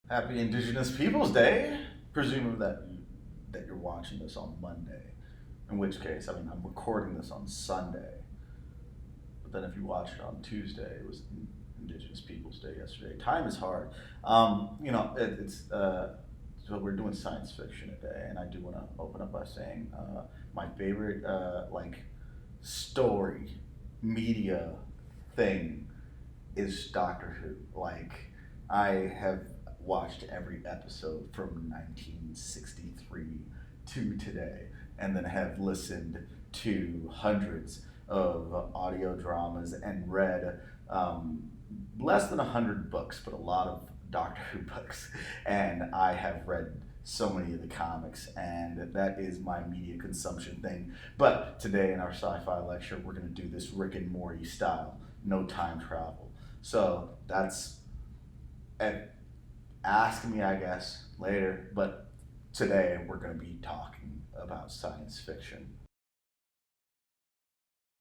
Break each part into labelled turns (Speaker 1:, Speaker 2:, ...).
Speaker 1: Happy Indigenous Peoples Day, presuming that you're watching this on Monday. In which case, I'm recording this on Sunday. But then if you watch it on Tuesday, it was Indigenous Peoples Day yesterday. Time is hard. So we're doing science fiction today, and I do want to open up by saying my favorite story media thing is Doctor Who. I have watched every episode from 1963 to today, and then have listened to hundreds of audio dramas and read less than 100 books, but a lot of Doctor Who books. And I have read so many of the comics, and that is my media consumption thing. But today in our sci-fi lecture, we're going to do this Rick and Morty style, no time travel. So that's ask me, I guess, later, but today we're going to be talking about science fiction.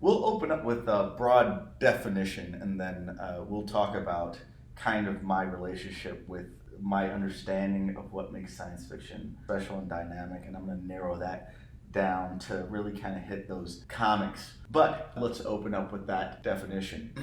Speaker 1: We'll open up with a broad definition, and then we'll talk about kind of my relationship with my understanding of what makes science fiction special and dynamic, and I'm going to narrow that down to really kind of hit those comics. But let's open up with that definition.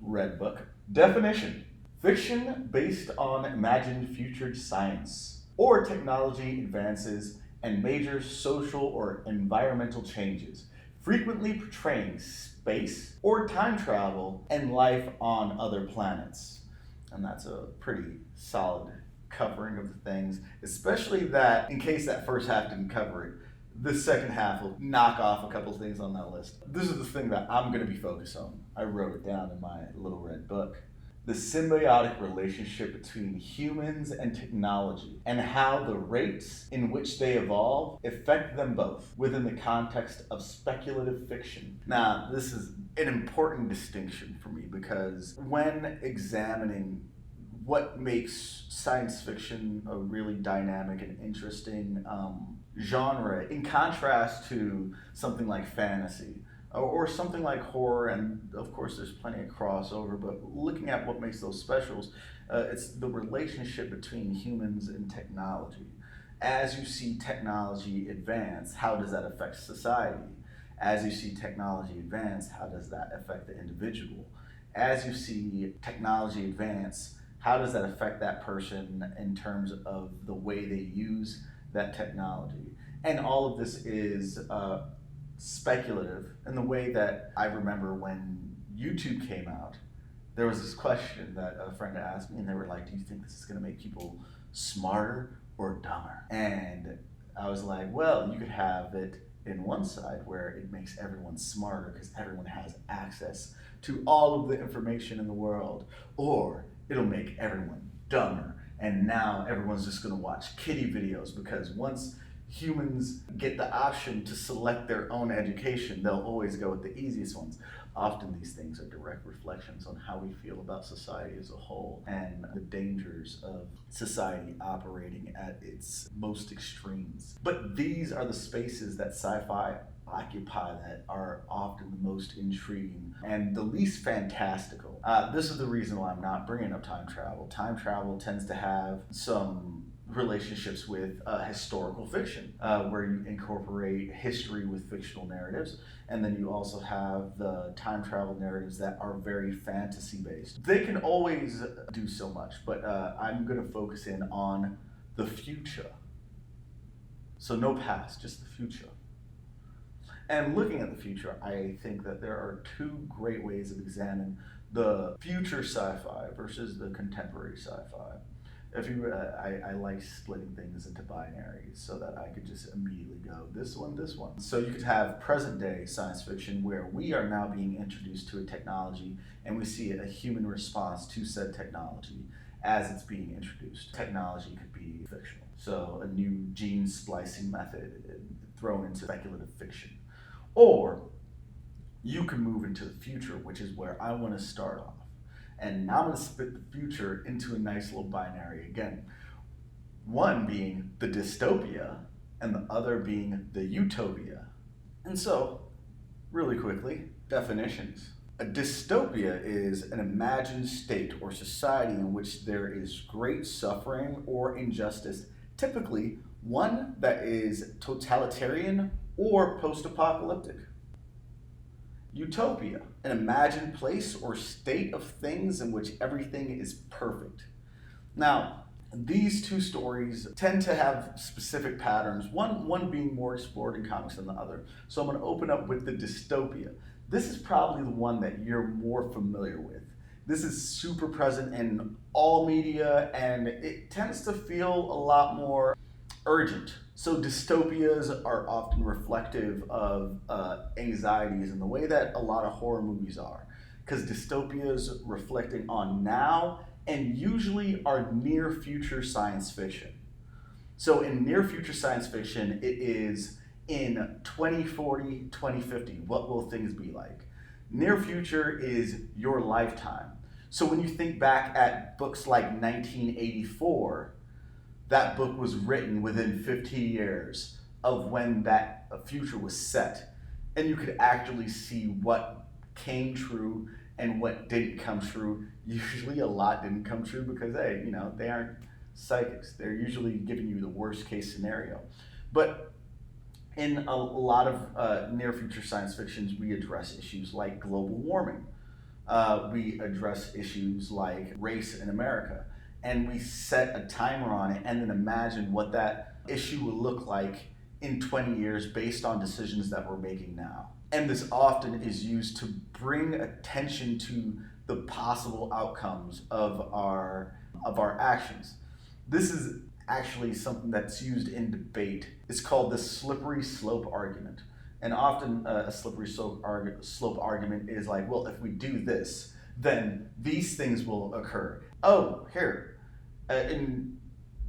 Speaker 1: Red book. Definition: fiction based on imagined future science or technology advances and major social or environmental changes, frequently portraying space or time travel and life on other planets. And that's a pretty solid covering of the things, especially that, in case that first half didn't cover it, the second half will knock off a couple things on that list. This is the thing that I'm going to be focused on. I wrote it down in my little red book. The symbiotic relationship between humans and technology, and how the rates in which they evolve affect them both within the context of speculative fiction. Now, this is an important distinction for me, because when examining what makes science fiction a really dynamic and interesting genre, in contrast to something like fantasy, or something like horror, and of course there's plenty of crossover, but looking at what makes those specials, it's the relationship between humans and technology. As you see technology advance, how does that affect society? As you see technology advance, how does that affect the individual? As you see technology advance, how does that affect that person in terms of the way they use that technology? And all of this is speculative in the way that I remember when YouTube came out, there was this question that a friend asked me, and they were like, do you think this is going to make people smarter or dumber? And I was like, well, you could have it in one side where it makes everyone smarter because everyone has access to all of the information in the world, or it'll make everyone dumber, and now everyone's just going to watch kiddie videos, because once humans get the option to select their own education, they'll always go with the easiest ones. Often these things are direct reflections on how we feel about society as a whole, and the dangers of society operating at its most extremes. But these are the spaces that sci-fi occupy that are often the most intriguing and the least fantastical. This is the reason why I'm not bringing up time travel. Time travel tends to have some relationships with historical fiction, where you incorporate history with fictional narratives, and then you also have the time travel narratives that are very fantasy based. They can always do so much, but I'm going to focus in on the future. So no past, just the future. And looking at the future, I think that there are two great ways of examining the future sci-fi versus the contemporary sci-fi. I like splitting things into binaries so that I could just immediately go this one, this one. So you could have present day science fiction where we are now being introduced to a technology and we see a human response to said technology as it's being introduced. Technology could be fictional. So a new gene splicing method thrown into speculative fiction. Or you can move into the future, which is where I want to start off. And now I'm going to split the future into a nice little binary again. One being the dystopia, and the other being the utopia. And so, really quickly, definitions. A dystopia is an imagined state or society in which there is great suffering or injustice, typically one that is totalitarian or post-apocalyptic. Utopia, an imagined place or state of things in which everything is perfect. Now, these two stories tend to have specific patterns, one being more explored in comics than the other. So I'm going to open up with the dystopia. This is probably the one that you're more familiar with. This is super present in all media, and it tends to feel a lot more urgent. So dystopias are often reflective of anxieties in the way that a lot of horror movies are, because dystopias reflecting on now and usually are near future science fiction. So in near future science fiction, it is in 2040, 2050, what will things be like? Near future is your lifetime. So when you think back at books like 1984, that book was written within 15 years of when that future was set. And you could actually see what came true and what didn't come true. Usually a lot didn't come true because, hey, they aren't psychics. They're usually giving you the worst case scenario. But in a lot of near future science fictions, we address issues like global warming. We address issues like race in America. And we set a timer on it and then imagine what that issue will look like in 20 years based on decisions that we're making now. And this often is used to bring attention to the possible outcomes of our actions. This is actually something that's used in debate. It's called the slippery slope argument. And often a slippery slope argument is like, well, if we do this, then these things will occur. Oh, here. And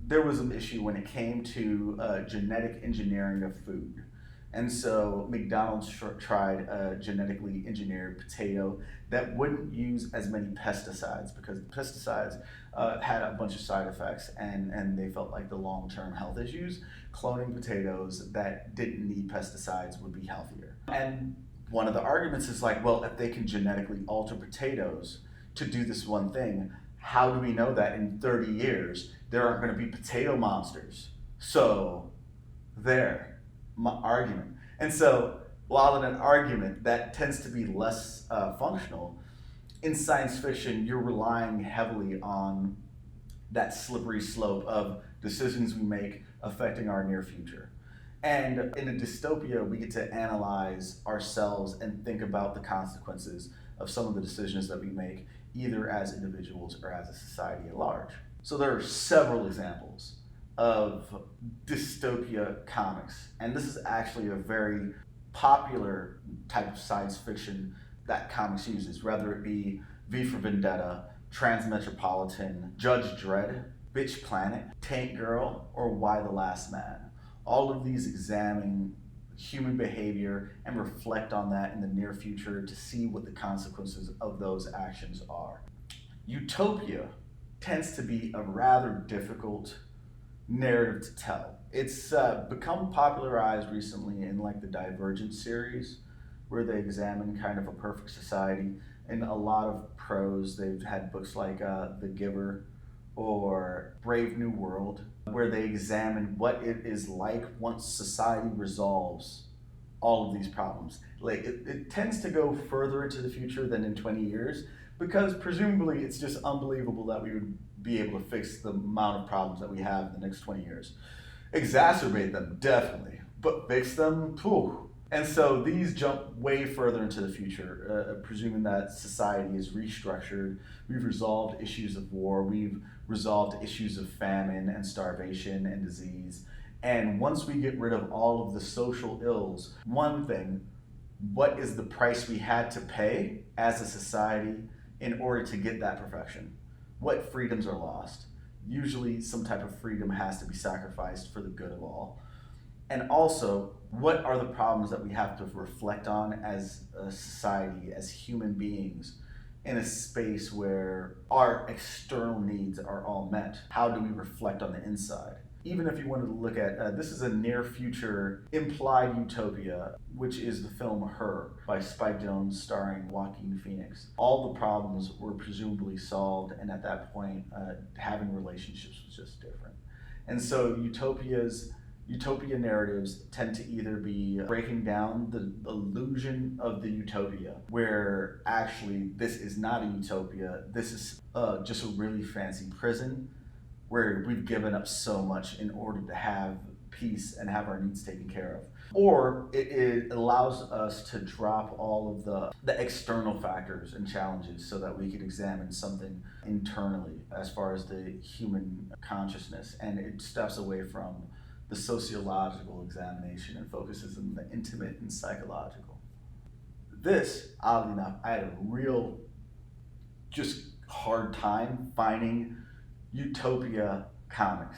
Speaker 1: there was an issue when it came to genetic engineering of food. And so McDonald's tried a genetically engineered potato that wouldn't use as many pesticides because pesticides had a bunch of side effects, and they felt like the long-term health issues, cloning potatoes that didn't need pesticides would be healthier. And one of the arguments is like, well, if they can genetically alter potatoes to do this one thing, how do we know that in 30 years there aren't going to be potato monsters? So there. My argument. And so while in an argument that tends to be less functional, in science fiction you're relying heavily on that slippery slope of decisions we make affecting our near future. And in a dystopia we get to analyze ourselves and think about the consequences of some of the decisions that we make, either as individuals or as a society at large. So there are several examples of dystopia comics. And this is actually a very popular type of science fiction that comics uses, whether it be V for Vendetta, Transmetropolitan, Judge Dredd, Bitch Planet, Tank Girl, or Y the Last Man. All of these examine human behavior and reflect on that in the near future to see what the consequences of those actions are. Utopia tends to be a rather difficult narrative to tell. It's become popularized recently in like the Divergent series, where they examine kind of a perfect society. In a lot of prose, they've had books like The Giver or Brave New World, where they examine what it is like once society resolves all of these problems. Like it tends to go further into the future than in 20 years, because presumably it's just unbelievable that we would be able to fix the amount of problems that we have in the next 20 years. Exacerbate them, definitely, but fix them, phew. And so these jump way further into the future, presuming that society is restructured. We've resolved issues of war, we've resolved issues of famine and starvation and disease. And once we get rid of all of the social ills, one thing, what is the price we had to pay as a society in order to get that perfection? What freedoms are lost? Usually some type of freedom has to be sacrificed for the good of all. And also, what are the problems that we have to reflect on as a society, as human beings, in a space where our external needs are all met? How do we reflect on the inside? Even if you wanted to look at, this is a near future implied utopia, which is the film Her by Spike Jonze starring Joaquin Phoenix. All the problems were presumably solved, and at that point, having relationships was just different. And so utopia narratives tend to either be breaking down the illusion of the utopia, where actually this is not a utopia, this is just a really fancy prison where we've given up so much in order to have peace and have our needs taken care of. Or it allows us to drop all of the external factors and challenges so that we could examine something internally as far as the human consciousness, and it steps away from the sociological examination and focuses on the intimate and psychological. This, oddly enough, I had a real just hard time finding utopia comics.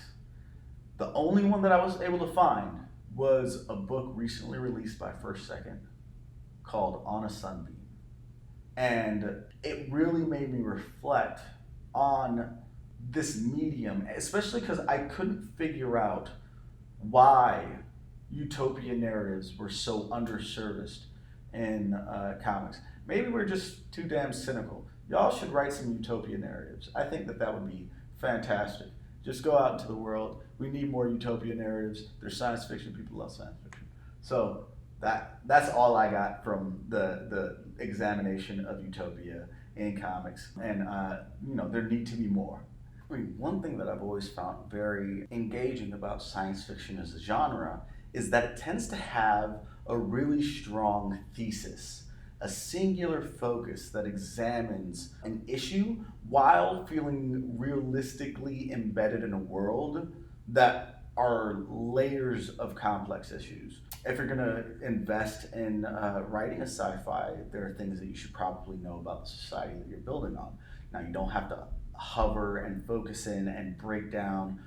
Speaker 1: The only one that I was able to find was a book recently released by First Second called On a Sunbeam. And it really made me reflect on this medium, especially because I couldn't figure out why utopia narratives were so underserviced in comics. Maybe we're just too damn cynical. Y'all should write some utopia narratives. I think that would be fantastic. Just go out into the world. We need more utopia narratives. There's science fiction. People love science fiction. So that's all I got from the examination of utopia in comics. And there need to be more. I mean, one thing that I've always found very engaging about science fiction as a genre is that it tends to have a really strong thesis, a singular focus that examines an issue while feeling realistically embedded in a world that are layers of complex issues. If you're gonna invest in writing a sci-fi, there are things that you should probably know about the society that you're building on. Now, you don't have to hover and focus in and break down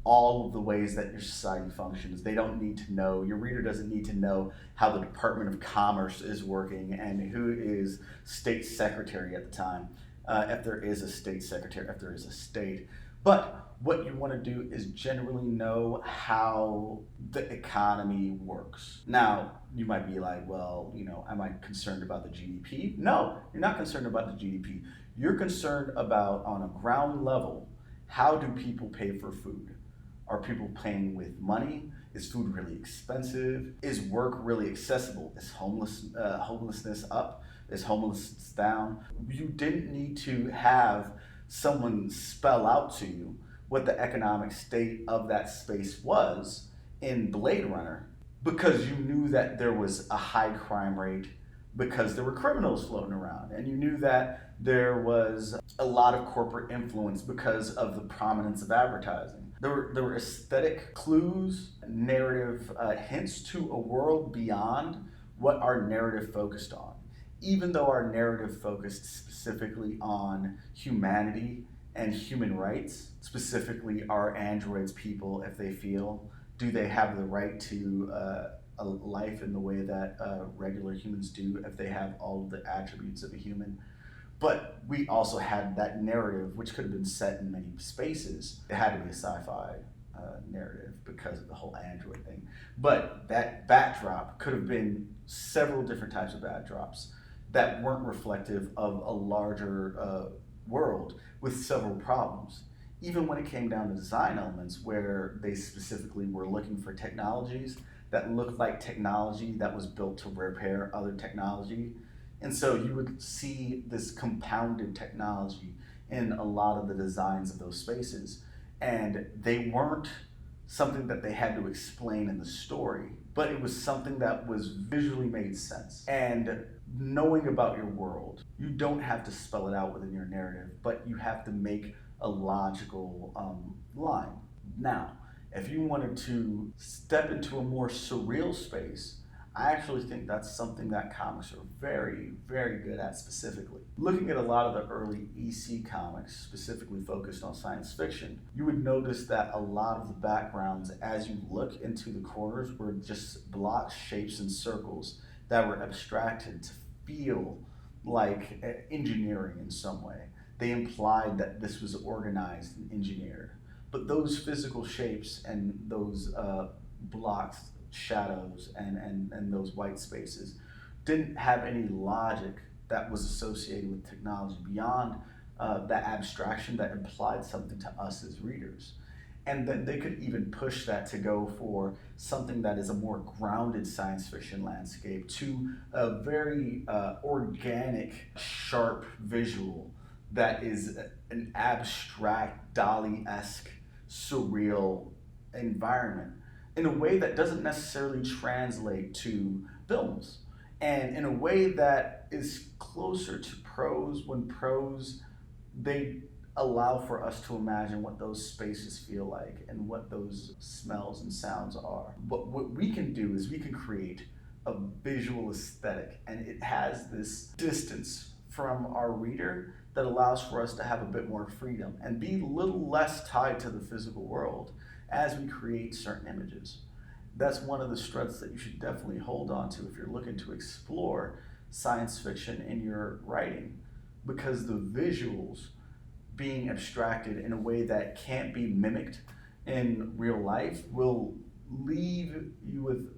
Speaker 1: all of the ways that your society functions. They don't need to know, your reader doesn't need to know how the Department of Commerce is working and who is state secretary at the time, if there is a state secretary, if there is a state. But what you want to do is generally know how the economy works. Now, you might be like, well, am I concerned about the GDP? No, you're not concerned about the GDP. You're concerned about, on a ground level, how do people pay for food? Are people paying with money? Is food really expensive? Is work really accessible? Is homelessness up? Is homelessness down? You didn't need to have someone spell out to you what the economic state of that space was in Blade Runner, because you knew that there was a high crime rate because there were criminals floating around, and you knew that there was a lot of corporate influence because of the prominence of advertising. There were aesthetic clues, narrative hints to a world beyond what our narrative focused on. Even though our narrative focused specifically on humanity and human rights, specifically, are androids people if they feel? Do they have the right to a life in the way that regular humans do if they have all of the attributes of a human? But we also had that narrative, which could have been set in many spaces. It had to be a sci-fi narrative because of the whole android thing. But that backdrop could have been several different types of backdrops that weren't reflective of a larger world with several problems. Even when it came down to design elements, where they specifically were looking for technologies that looked like technology that was built to repair other technology. And so you would see this compounded technology in a lot of the designs of those spaces. And they weren't something that they had to explain in the story, but it was something that was visually made sense. And knowing about your world, you don't have to spell it out within your narrative, but you have to make a logical line. Now, if you wanted to step into a more surreal space, I actually think that's something that comics are very, very good at specifically. Looking at a lot of the early EC comics, specifically focused on science fiction, you would notice that a lot of the backgrounds, as you look into the corners, were just blocks, shapes, and circles that were abstracted to feel like engineering in some way. They implied that this was organized and engineered. But those physical shapes and those blocks, shadows, and those white spaces didn't have any logic that was associated with technology beyond that abstraction that implied something to us as readers. And then they could even push that to go for something that is a more grounded science fiction landscape to a very organic, sharp visual that is an abstract, Dali-esque, surreal environment in a way that doesn't necessarily translate to films, and in a way that is closer to prose, when prose, they allow for us to imagine what those spaces feel like and what those smells and sounds are. But what we can do is we can create a visual aesthetic, and it has this distance from our reader that allows for us to have a bit more freedom and be a little less tied to the physical world as we create certain images. That's one of the strengths that you should definitely hold on to if you're looking to explore science fiction in your writing, because the visuals being abstracted in a way that can't be mimicked in real life will leave you with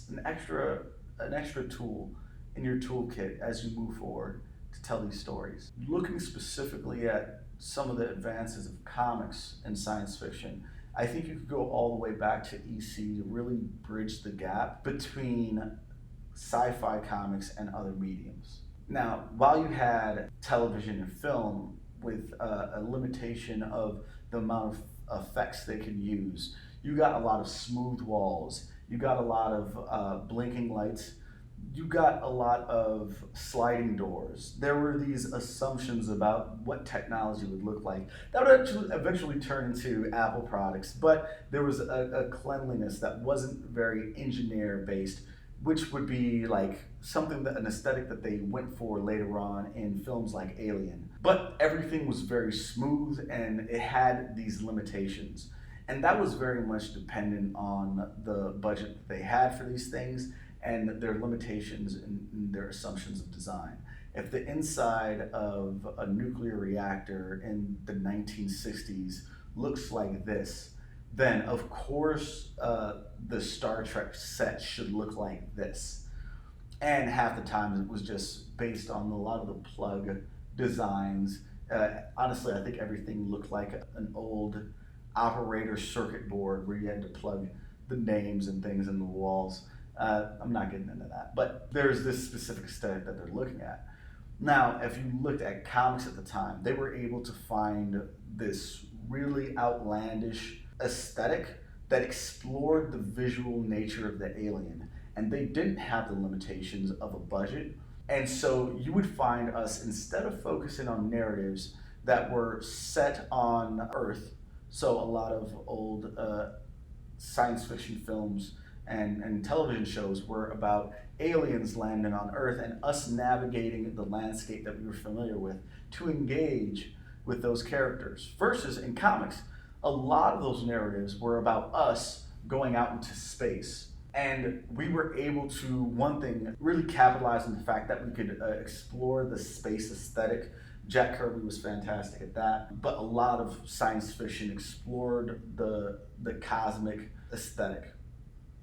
Speaker 1: an extra tool in your toolkit as you move forward to tell these stories. Looking specifically at some of the advances of comics in science fiction, I think you could go all the way back to EC to really bridge the gap between sci-fi comics and other mediums. Now, while you had television and film with a limitation of the amount of effects they could use, you got a lot of smooth walls, you got a lot of blinking lights, you got a lot of sliding doors. There were these assumptions about what technology would look like that would actually eventually turn into Apple products, but there was a cleanliness that wasn't very engineer based, which would be like something that an aesthetic that they went for later on in films like Alien. But everything was very smooth and it had these limitations. And that was very much dependent on the budget that they had for these things and their limitations and their assumptions of design. If the inside of a nuclear reactor in the 1960s looks like this, then of course the Star Trek set should look like this. And half the time it was just based on a lot of the plug designs. Honestly, I think everything looked like an old operator circuit board where you had to plug the names and things in the walls. I'm not getting into that, but there's this specific aesthetic that they're looking at. Now, if you looked at comics at the time, they were able to find this really outlandish aesthetic that explored the visual nature of the alien, and they didn't have the limitations of a budget. And so you would find us, instead of focusing on narratives that were set on Earth, so a lot of old science fiction films and television shows were about aliens landing on Earth and us navigating the landscape that we were familiar with to engage with those characters. Versus in comics, a lot of those narratives were about us going out into space. And we were able to, one thing, really capitalize on the fact that we could explore the space aesthetic. Jack Kirby was fantastic at that. But a lot of science fiction explored the cosmic aesthetic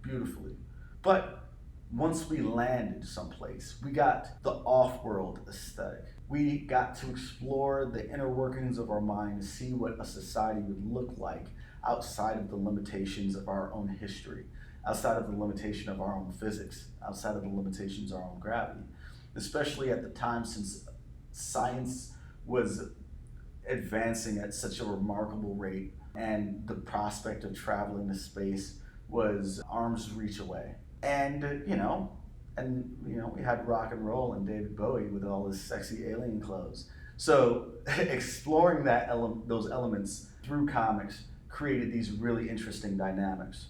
Speaker 1: beautifully. But once we landed someplace, we got the off-world aesthetic. We got to explore the inner workings of our mind, see what a society would look like outside of the limitations of our own history, outside of the limitation of our own physics, outside of the limitations of our own gravity. Especially at the time, since science was advancing at such a remarkable rate and the prospect of traveling to space was arm's reach away. And we had rock and roll and David Bowie with all his sexy alien clothes. So exploring those elements through comics created these really interesting dynamics.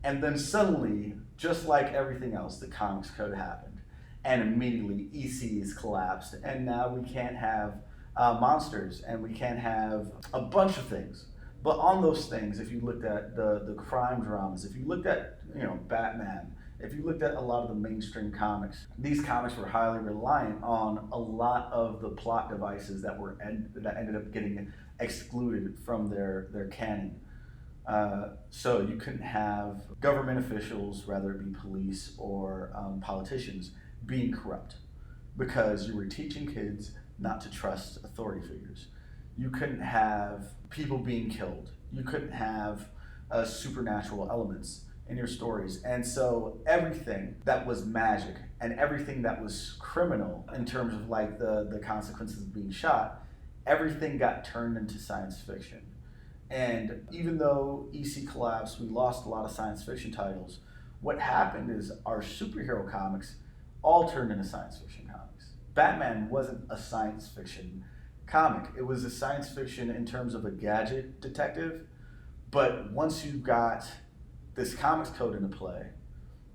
Speaker 1: And then suddenly, just like everything else, the comics code happened. And immediately EC is collapsed. And now we can't have monsters and we can't have a bunch of things. But on those things, if you looked at the crime dramas, if you looked at Batman, if you looked at a lot of the mainstream comics, these comics were highly reliant on a lot of the plot devices that ended up getting excluded from their canon. So you couldn't have government officials, whether it be police or politicians, being corrupt because you were teaching kids not to trust authority figures. You couldn't have people being killed. You couldn't have supernatural elements in your stories. And so everything that was magic and everything that was criminal in terms of like the consequences of being shot, everything got turned into science fiction. And even though EC collapsed, we lost a lot of science fiction titles. What happened is our superhero comics all turned into science fiction comics. Batman wasn't a science fiction comic. It was a science fiction in terms of a gadget detective. But once you got this comics code into play,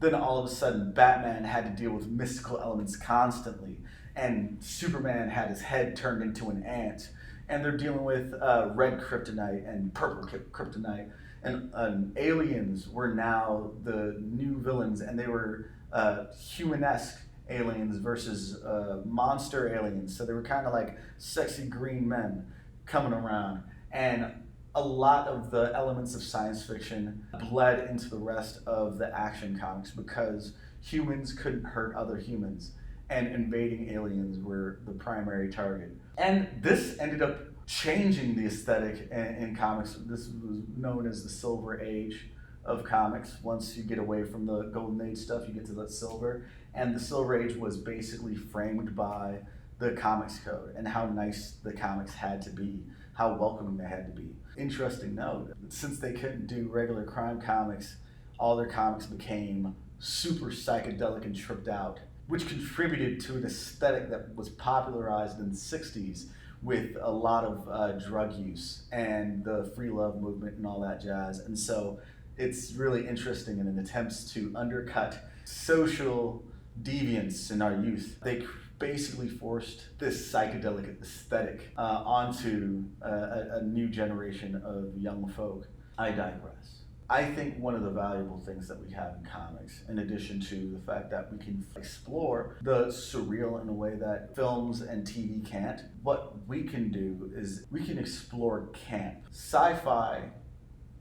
Speaker 1: then all of a sudden Batman had to deal with mystical elements constantly, and Superman had his head turned into an ant, and they're dealing with red kryptonite and purple kryptonite, and aliens were now the new villains, and they were humanesque aliens versus monster aliens. So they were kind of like sexy green men coming around, and a lot of the elements of science fiction bled into the rest of the action comics because humans couldn't hurt other humans and invading aliens were the primary target. And this ended up changing the aesthetic in comics. This was known as the Silver Age of comics. Once you get away from the Golden Age stuff, you get to the Silver. And the Silver Age was basically framed by the comics code and how nice the comics had to be, how welcoming they had to be. Interesting note, since they couldn't do regular crime comics, all their comics became super psychedelic and tripped out, which contributed to an aesthetic that was popularized in the 60s with a lot of drug use and the free love movement and all that jazz. And so it's really interesting in an attempt to undercut social deviance in our youth. They basically forced this psychedelic aesthetic onto a new generation of young folk. I digress. I think one of the valuable things that we have in comics, in addition to the fact that we can explore the surreal in a way that films and TV can't, what we can do is we can explore camp. Sci-fi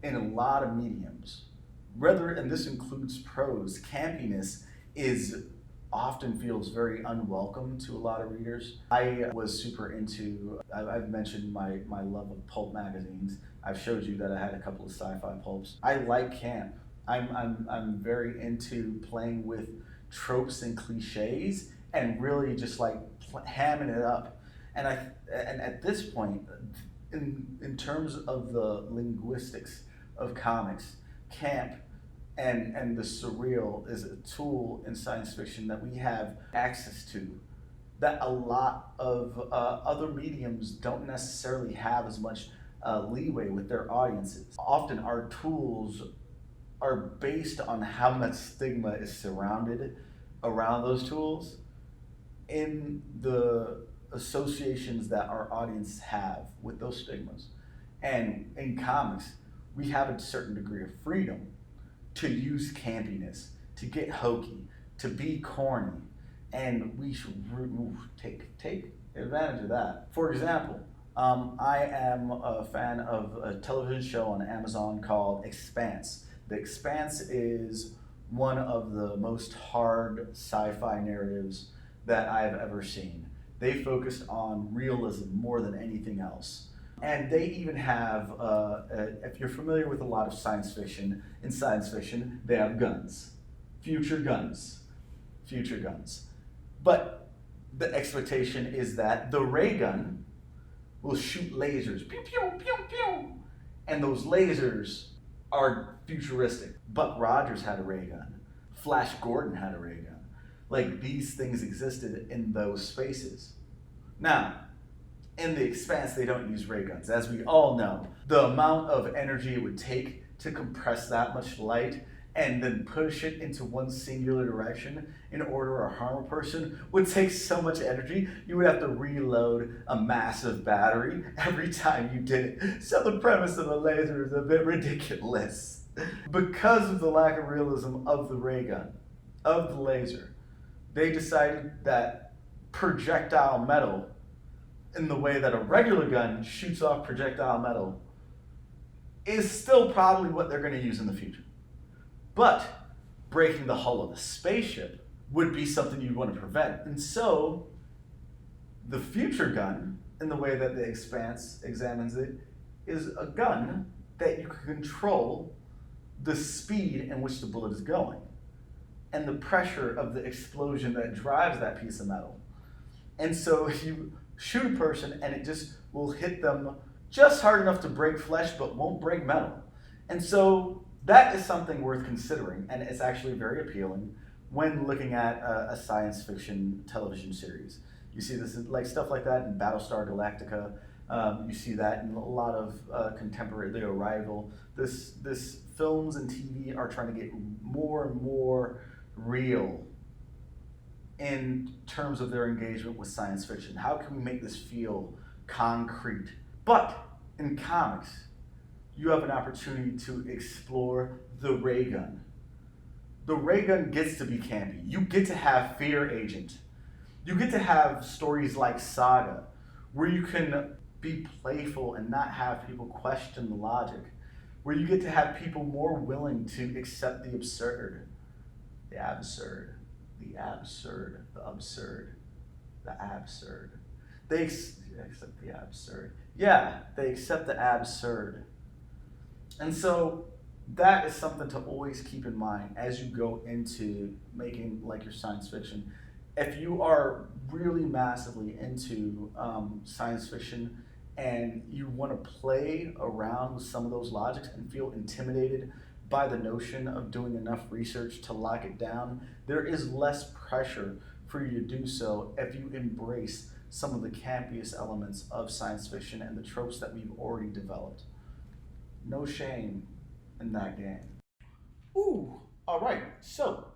Speaker 1: in a lot of mediums, and this includes prose, campiness often feels very unwelcome to a lot of readers. I was super into, I've mentioned my love of pulp magazines. I've showed you that I had a couple of sci-fi pulps. I like camp. I'm very into playing with tropes and cliches and really just like hamming it up. And at this point, in terms of the linguistics of comics, camp and the surreal is a tool in science fiction that we have access to that a lot of other mediums don't necessarily have as much leeway with their audiences. Often our tools are based on how much stigma is surrounded around those tools in the associations that our audience have with those stigmas. And in comics, we have a certain degree of freedom to use campiness, to get hokey, to be corny, and we should take advantage of that. For example, I am a fan of a television show on Amazon called Expanse. The Expanse is one of the most hard sci-fi narratives that I've ever seen. They focused on realism more than anything else. And they even have, if you're familiar with a lot of science fiction, in science fiction, they have guns. Future guns. But the expectation is that the ray gun will shoot lasers. Pew, pew, pew, pew. And those lasers are futuristic. Buck Rogers had a ray gun. Flash Gordon had a ray gun. Like, these things existed in those spaces. Now, in the Expanse, they don't use ray guns. As we all know, the amount of energy it would take to compress that much light and then push it into one singular direction in order to harm a person would take so much energy, you would have to reload a massive battery every time you did it. So the premise of the laser is a bit ridiculous. Because of the lack of realism of the ray gun, of the laser, they decided that projectile metal, in the way that a regular gun shoots off projectile metal, is still probably what they're going to use in the future. But breaking the hull of the spaceship would be something you'd want to prevent. And so the future gun, in the way that The Expanse examines it, is a gun that you can control the speed in which the bullet is going and the pressure of the explosion that drives that piece of metal. And so you shoot a person and it just will hit them just hard enough to break flesh but won't break metal. And so that is something worth considering, and it's actually very appealing when looking at a science fiction television series. You see this, like stuff like that in Battlestar Galactica. You see that in a lot of contemporary The Arrival. This films and TV are trying to get more and more real in terms of their engagement with science fiction. How can we make this feel concrete? But in comics, you have an opportunity to explore the ray gun. The ray gun gets to be campy. You get to have Fear Agent. You get to have stories like Saga, where you can be playful and not have people question the logic, where you get to have people more willing to accept the absurd, the absurd, the absurd, the absurd, the absurd. They accept the absurd. Yeah, they accept the absurd. And so that is something to always keep in mind as you go into making like your science fiction. If you are really massively into science fiction and you want to play around with some of those logics and feel intimidated by the notion of doing enough research to lock it down, there is less pressure for you to do so if you embrace some of the campiest elements of science fiction and the tropes that we've already developed. No shame in that game. Ooh, all right. So,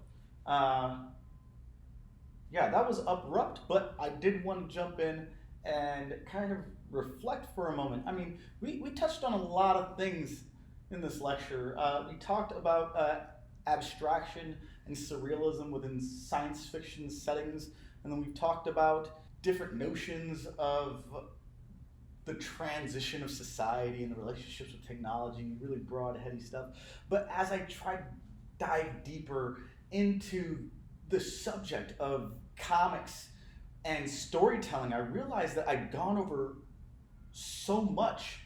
Speaker 1: yeah, that was abrupt, but I did want to jump in and kind of reflect for a moment. I mean, we touched on a lot of things in this lecture. We talked about abstraction and surrealism within science fiction settings, and then we've talked about different notions of the transition of society and the relationships with technology, really broad, heady stuff. But as I tried to dive deeper into the subject of comics and storytelling, I realized that I'd gone over so much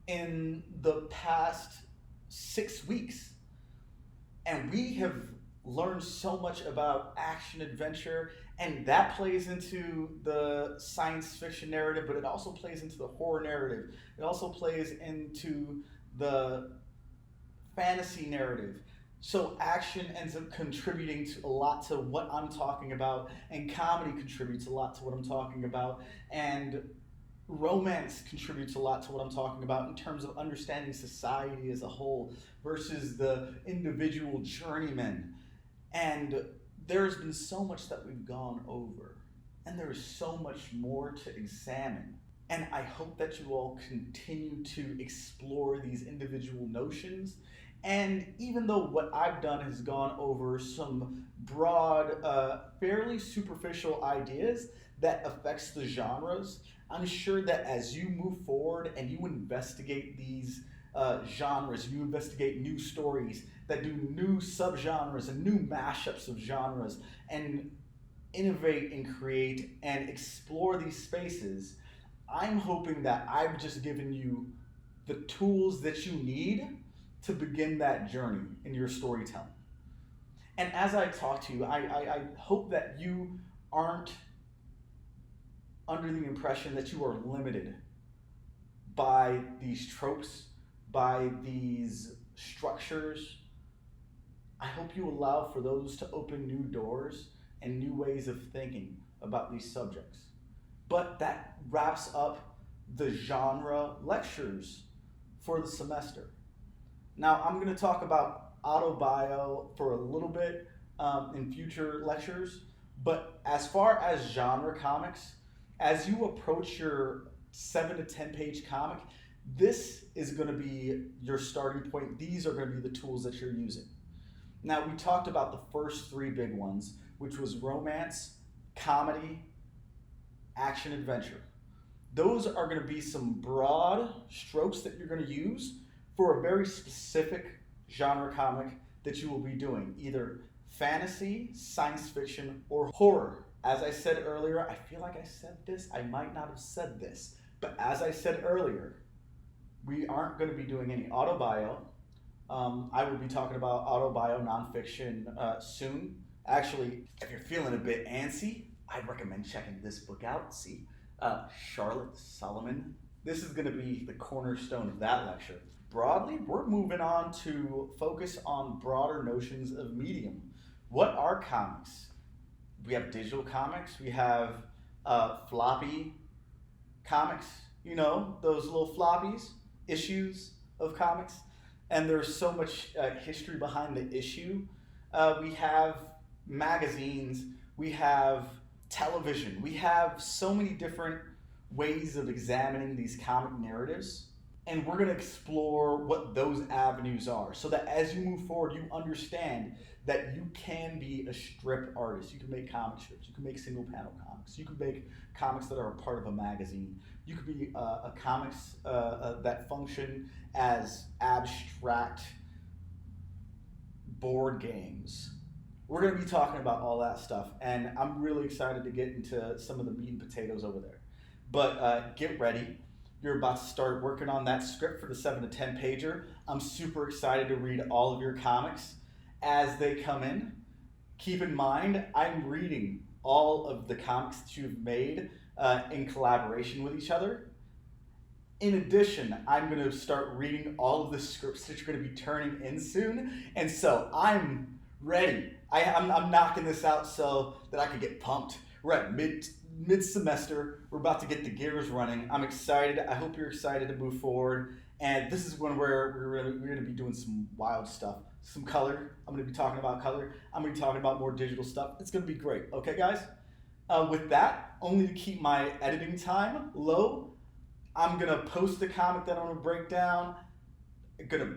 Speaker 1: in the past 6 weeks. And we have learned so much about action adventure, and that plays into the science fiction narrative, but it also plays into the horror narrative. It also plays into the fantasy narrative. So action ends up contributing to a lot to what I'm talking about, and comedy contributes a lot to what I'm talking about, and romance contributes a lot to what I'm talking about in terms of understanding society as a whole versus the individual journeyman. And there's been so much that we've gone over, and there is so much more to examine. And I hope that you all continue to explore these individual notions. And even though what I've done has gone over some broad, fairly superficial ideas that affects the genres, I'm sure that as you move forward and you investigate these genres, you investigate new stories that do new subgenres and new mashups of genres and innovate and create and explore these spaces, I'm hoping that I've just given you the tools that you need to begin that journey in your storytelling. And as I talk to you, I hope that you aren't under the impression that you are limited by these tropes, by these structures. I hope you allow for those to open new doors and new ways of thinking about these subjects. But that wraps up the genre lectures for the semester. Now, I'm going to talk about autobio for a little bit in future lectures, but as far as genre comics, as you approach your 7 to 10 page comic, this is going to be your starting point. These are going to be the tools that you're using. Now, we talked about the first 3 big ones, which was romance, comedy, action, adventure. Those are going to be some broad strokes that you're going to use for a very specific genre comic that you will be doing, either fantasy, science fiction, or horror. As I said earlier, I feel like I said this, I might not have said this, but as I said earlier, we aren't going to be doing any autobio. I will be talking about autobio nonfiction soon. Actually, if you're feeling a bit antsy, I'd recommend checking this book out. See, Charlotte Solomon. This is going to be the cornerstone of that lecture. Broadly, we're moving on to focus on broader notions of medium. What are comics? We have digital comics. We have floppy comics. You know, those little floppies, issues of comics. And there's so much history behind the issue. We have magazines. We have television. We have so many different ways of examining these comic narratives, and we're going to explore what those avenues are so that as you move forward, you understand that you can be a strip artist. You can make comic strips. You can make single panel comics. You can make comics that are a part of a magazine. You could be a comics that function as abstract board games. We're going to be talking about all that stuff, and I'm really excited to get into some of the meat and potatoes over there. But get ready. You're about to start working on that script for the 7 to 10 pager. I'm super excited to read all of your comics as they come in. Keep in mind, I'm reading all of the comics that you've made in collaboration with each other. In addition, I'm going to start reading all of the scripts that you're going to be turning in soon. And so I'm ready. I'm knocking this out so that I can get pumped. We're at mid-semester. We're about to get the gears running. I'm excited. I hope you're excited to move forward. And this is when we're going to be doing some wild stuff. Some color. I'm going to be talking about color. I'm going to be talking about more digital stuff. It's going to be great. Okay, guys? With that, only to keep my editing time low, I'm going to post the comic that I'm going to break down. I'm going to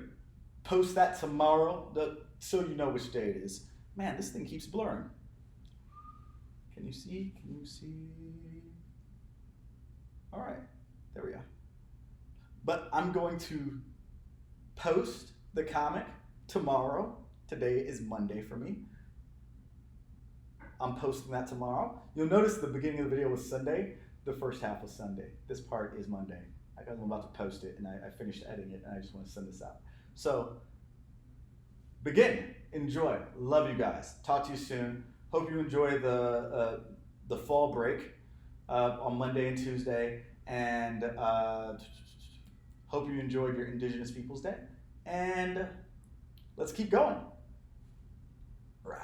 Speaker 1: post that tomorrow so you know which day it is. Man, this thing keeps blurring. Can you see? Can you see? All right, there we go. But I'm going to post the comic tomorrow. Today is Monday for me. I'm posting that tomorrow. You'll notice the beginning of the video was Sunday. The first half was Sunday. This part is Monday. I'm about to post it, and I finished editing it, and I just want to send this out. So, begin. Enjoy. Love you guys. Talk to you soon. Hope you enjoy the fall break on Monday and Tuesday, and hope you enjoyed your Indigenous Peoples Day. And let's keep going. Right.